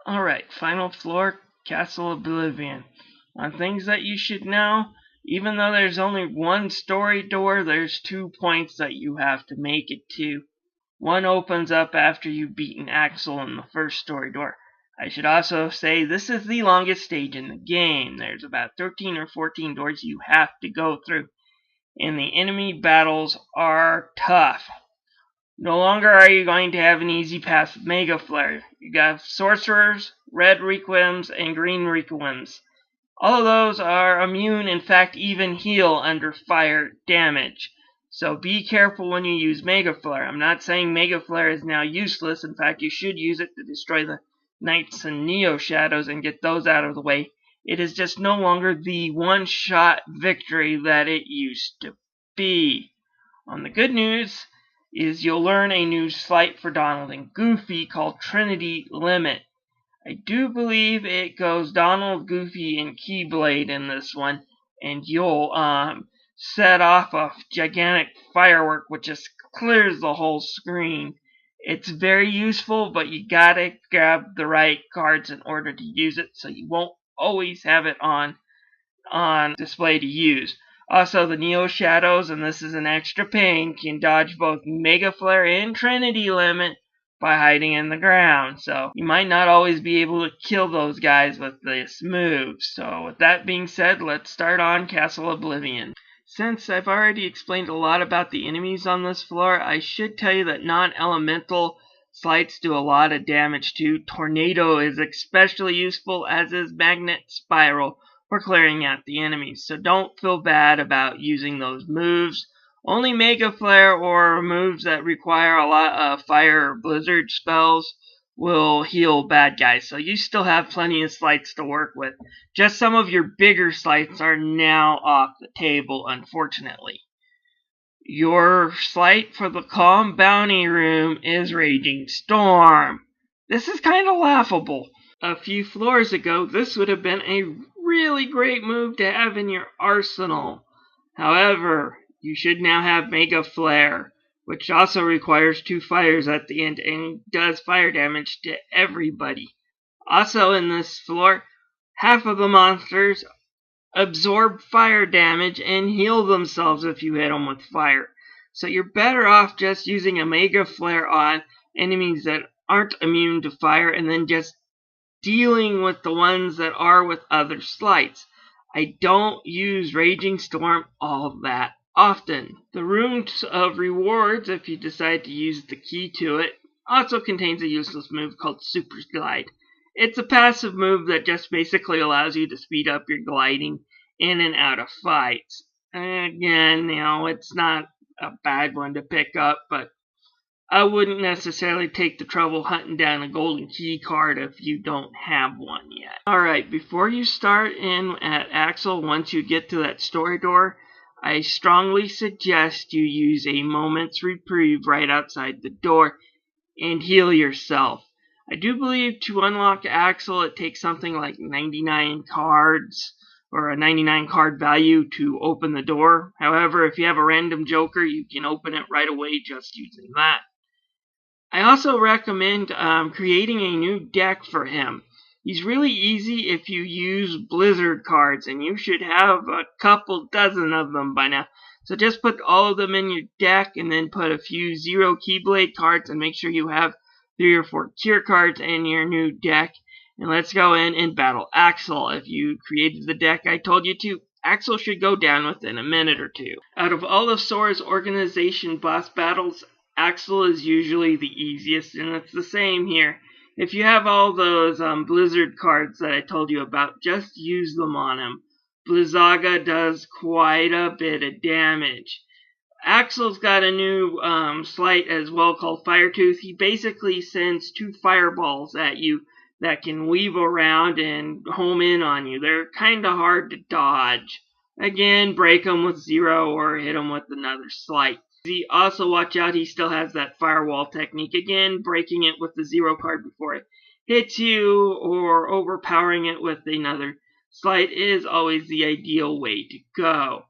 Alright, final floor, Castle Oblivion. On things that you should know, even though there's only one story door, there's 2 points that you have to make it to. One opens up after you've beaten Axel in the first story door. I should also say this is the longest stage in the game. There's about 13 or 14 doors you have to go through, and the enemy battles are tough. No longer are you going to have an easy pass with Mega Flare. You got Sorcerers, Red Requims, and Green Requims. All of those are immune, in fact even heal under fire damage. So be careful when you use Mega Flare. I'm not saying Mega Flare is now useless. In fact, you should use it to destroy the Knights and Neo Shadows and get those out of the way. It is just no longer the one-shot victory that it used to be. On the good news is you'll learn a new sleight for Donald and Goofy called Trinity Limit. I do believe it goes Donald, Goofy, and Keyblade in this one, and you'll set off a gigantic firework which just clears the whole screen. It's very useful, but you gotta grab the right cards in order to use it, so you won't always have it on display to use. Also, the Neo Shadows, and this is an extra pain, can dodge both Mega Flare and Trinity Limit by hiding in the ground. So you might not always be able to kill those guys with this move. So with that being said, let's start on Castle Oblivion. Since I've already explained a lot about the enemies on this floor, I should tell you that non-elemental sleights do a lot of damage too. Tornado is especially useful, as is Magnet Spiral for clearing out the enemies. So don't feel bad about using those moves. Only Mega Flare or moves that require a lot of fire or blizzard spells will heal bad guys. So you still have plenty of sleights to work with. Just some of your bigger sleights are now off the table, unfortunately. Your sleight for the Calm Bounty Room is Raging Storm. This is kind of laughable. A few floors ago, this would have been a really great move to have in your arsenal. However, you should now have Mega Flare, which also requires 2 fires at the end and does fire damage to everybody. Also in this floor, half of the monsters absorb fire damage and heal themselves if you hit them with fire. So you're better off just using a Mega Flare on enemies that aren't immune to fire and then just dealing with the ones that are with other sleights. I don't use Raging Storm all that often. The Room of Rewards, if you decide to use the key to it, also contains a useless move called Super Glide. It's a passive move that just basically allows you to speed up your gliding in and out of fights. Again, it's not a bad one to pick up, but I wouldn't necessarily take the trouble hunting down a golden key card if you don't have one yet. Alright, before you start in at Axel, once you get to that story door, I strongly suggest you use a moment's reprieve right outside the door and heal yourself. I do believe to unlock Axel it takes something like 99 cards or a 99 card value to open the door. However, if you have a random joker, you can open it right away just using that. I also recommend creating a new deck for him. He's really easy if you use Blizzard cards, and you should have a couple dozen of them by now. So just put all of them in your deck, and then put a few Zero Keyblade cards, and make sure you have 3 or 4 Cure cards in your new deck. And let's go in and battle Axel. If you created the deck I told you to, Axel should go down within a minute or two. Out of all of Sora's organization boss battles, Axel is usually the easiest, and it's the same here. If you have all those Blizzard cards that I told you about, just use them on him. Blizzaga does quite a bit of damage. Axel's got a new sleight as well called Firetooth. He basically sends 2 fireballs at you that can weave around and home in on you. They're kind of hard to dodge. Again, break them with 0 or hit them with another sleight. Also, watch out, he still has that firewall technique. Again, breaking it with the 0 card before it hits you, or overpowering it with another sleight is always the ideal way to go.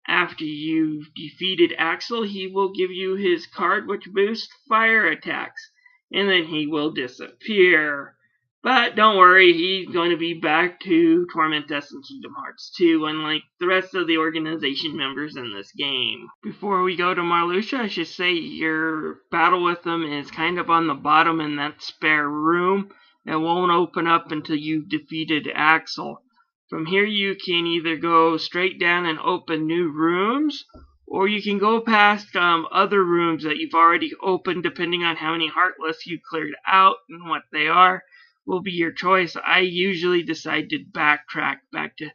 After you've defeated Axel, he will give you his card which boosts fire attacks, and then he will disappear. But don't worry, he's going to be back to torment us in Kingdom Hearts 2, unlike the rest of the organization members in this game. Before we go to Marluxia, I should say your battle with him is kind of on the bottom in that spare room. It won't open up until you've defeated Axel. From here you can either go straight down and open new rooms, or you can go past other rooms that you've already opened, depending on how many Heartless you cleared out and what they are will be your choice. I usually decide to backtrack back to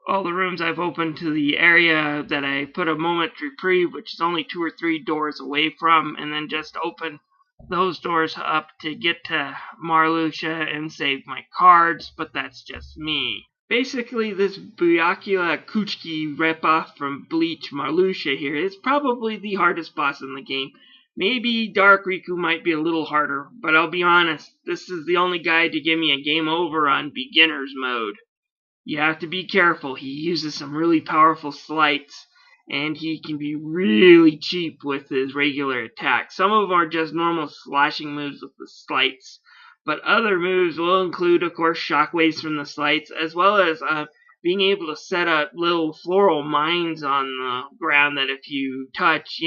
all the rooms I've opened to the area that I put a moment reprieve, which is only 2 or 3 doors away from, and then just open those doors up to get to Marluxia and save my cards, but that's just me. Basically, this Byakuya Kuchiki ripoff from Bleach Marluxia here is probably the hardest boss in the game. Maybe Dark Riku might be a little harder, but I'll be honest, this is the only guy to give me a game over on beginner's mode. You have to be careful. He uses some really powerful slights, and he can be really cheap with his regular attacks. Some of them are just normal slashing moves with the slights, but other moves will include, of course, shockwaves from the slights, as well as being able to set up little floral mines on the ground that if you touch,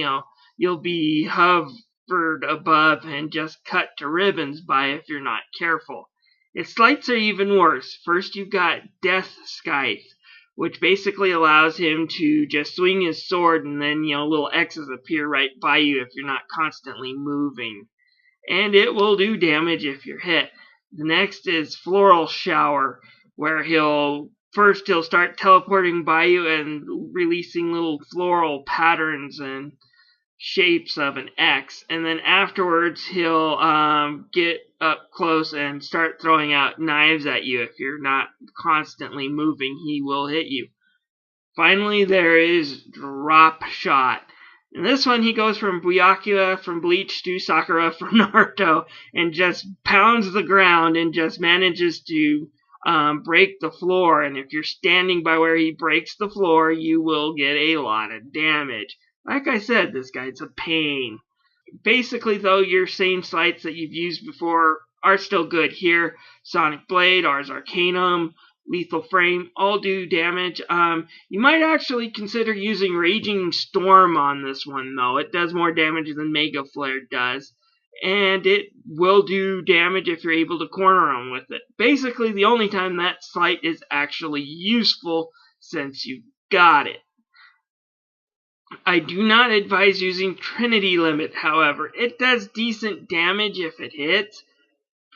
you'll be hovered above and just cut to ribbons by if you're not careful. Its slights are even worse. First you've got Death Scythe, which basically allows him to just swing his sword and then, little X's appear right by you if you're not constantly moving. And it will do damage if you're hit. The next is Floral Shower, where he'll start teleporting by you and releasing little floral patterns and shapes of an X, and then afterwards he'll get up close and start throwing out knives at you. If you're not constantly moving, he will hit you. Finally, there is Drop Shot. In this one, he goes from Byakuya from Bleach to Sakura from Naruto and just pounds the ground and just manages to break the floor. And if you're standing by where he breaks the floor, you will get a lot of damage. Like I said, this guy's a pain. Basically, though, your same slights that you've used before are still good here. Sonic Blade, Ars Arcanum, Lethal Frame, all do damage. You might actually consider using Raging Storm on this one, though. It does more damage than Mega Flare does. And it will do damage if you're able to corner him with it. Basically, the only time that slight is actually useful since you've got it. I do not advise using Trinity Limit, however. It does decent damage if it hits.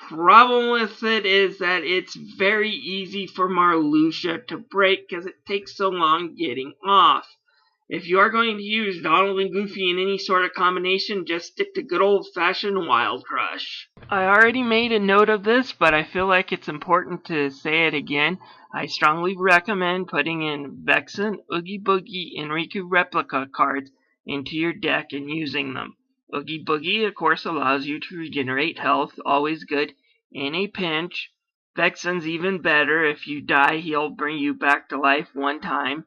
Problem with it is that it's very easy for Marluxia to break because it takes so long getting off. If you are going to use Donald and Goofy in any sort of combination, just stick to good old-fashioned Wild Crush. I already made a note of this, but I feel like it's important to say it again. I strongly recommend putting in Vexen, Oogie Boogie, and Riku replica cards into your deck and using them. Oogie Boogie, of course, allows you to regenerate health, always good, in a pinch. Vexen's even better. If you die, he'll bring you back to life one time.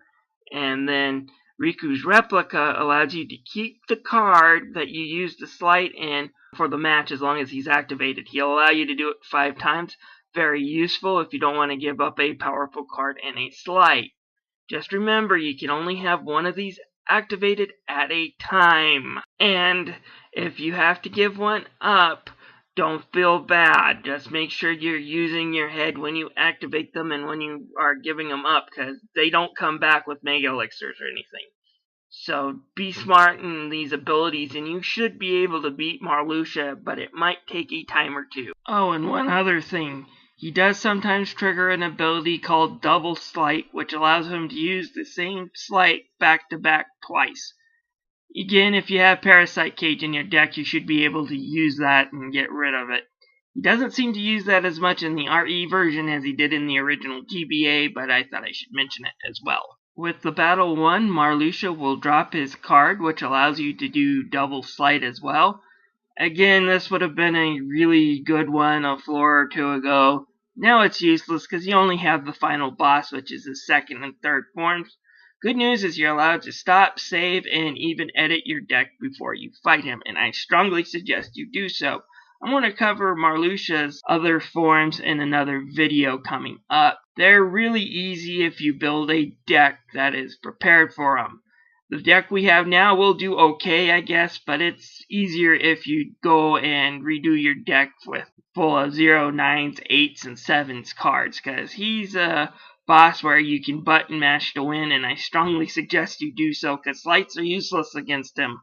And then Riku's replica allows you to keep the card that you used the slight in for the match as long as he's activated. He'll allow you to do it 5 times. Very useful if you don't want to give up a powerful card and a slight. Just remember, you can only have one of these activated at a time. And if you have to give one up, don't feel bad. Just make sure you're using your head when you activate them and when you are giving them up, because they don't come back with Mega Elixirs or anything. So be smart in these abilities, and you should be able to beat Marluxia, but it might take a time or two. Oh, and one other thing. He does sometimes trigger an ability called Double Slight, which allows him to use the same slight back-to-back twice. Again, if you have Parasite Cage in your deck, you should be able to use that and get rid of it. He doesn't seem to use that as much in the RE version as he did in the original GBA, but I thought I should mention it as well. With the Battle 1, Marluxia will drop his card, which allows you to do Double Slight as well. Again, this would have been a really good one a floor or two ago. Now it's useless because you only have the final boss, which is his second and third forms. Good news is you're allowed to stop, save, and even edit your deck before you fight him, and I strongly suggest you do so. I'm going to cover Marluxia's other forms in another video coming up. They're really easy if you build a deck that is prepared for them. The deck we have now will do okay, I guess, but it's easier if you go and redo your deck with full of 0, 9s, 8s, and 7s cards, because he's a boss where you can button mash to win, and I strongly suggest you do so, because lights are useless against him.